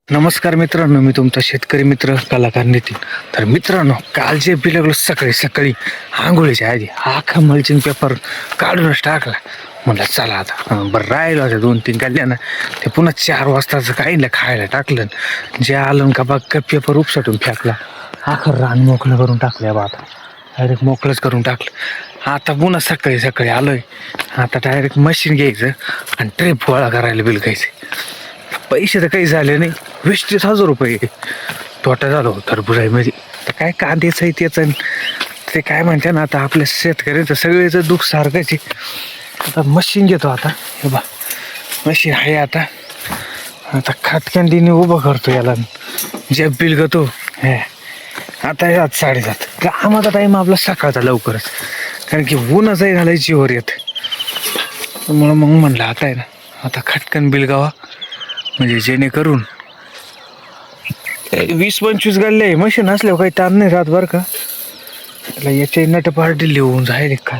नमस्कार मित्रांनो, मी तुमचा शेतकरी मित्र कलाकार नितीन. तर मित्रांनो, काल जे बिलगलो सकाळी सकाळी आंघोळीच्या आधी आखा मल्चिंग पेपर काढूनच टाकला. म्हणलं चला आता बरं राहिलं होतं 2-3 काढल्या ना, ते पुन्हा 4 वाजताचं काही खायला टाकलं. जे आलं का बघ पेपर उपसटून फेकला. आखर रान मोकळं करून टाकलं बा. आता डायरेक्ट मोकळंच करून टाकलं. आता पुन्हा सकाळी सकाळी आलोय. आता डायरेक्ट मशीन घ्यायचं आणि ट्रिप गोळा करायला बिलकायचं. पैसे तर काही झाले नाही, 20,000 रुपये तोटा झालो टरबुजामध्ये. तर काय कांद्याचं आहे त्याचं, ते काय म्हणते ना, आता आपल्या शेतकऱ्यांचं सगळ्याचं दुःख सारखंच आहे. आता मशीन घेतो. आता हे बा मशीन आहे. आता खाटक्यांडीने उभं करतो याला, जे बिल घेतो. हे आता हे 7:30 कामाचा टाईम आपला सकाळचा लवकरच, कारण की ऊनच आहे घालायची वर येत. त्यामुळं मग म्हणलं आता आहे ना, आता खटकन बिल गावा, म्हणजे जेणेकरून 20-25 गाडले मशीन असल्यावर काही ताण नाही राहत बरं का. त्याला याच्या नट पार्टी लिहून जाईल काय,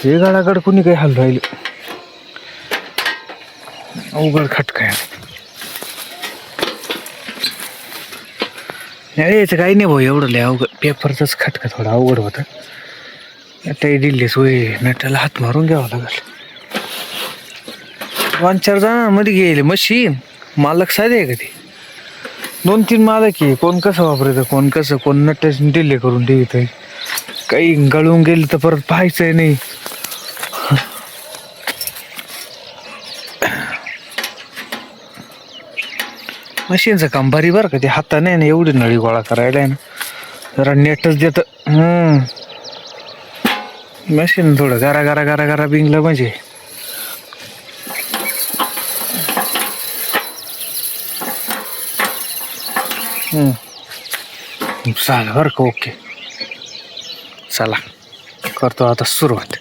हे गाडागड कोणी काही हाल राहिले. अवघड खटकाय यायचं काही नाही भाऊ, एवढं लय अवघड. पेपरचाच खटका थोडा अवघड होता. आता दिल्लीच होय, नटाला हात मारून घ्यावा लागेल. 2-4 जणांमध्ये गेले मशीन. मालक साधे आहे का ते? 2-3 मालक आहे. कोण कसं वापरायचं, कोण कसं, कोण नट डिले करून ठेवत आहे. काही गळून गेलं तर परत पाहायचंय नाही. मशीनचं काम भारी बरं का. ते हाताने ना एवढी नळी गोळा करायला आहे ना, जरा नेटच देत. मशीन थोडं गारा गारा गारा गारा बिंगलं म्हणजे चालेल बरं का. ओके, चला करतो आता सुरुवात.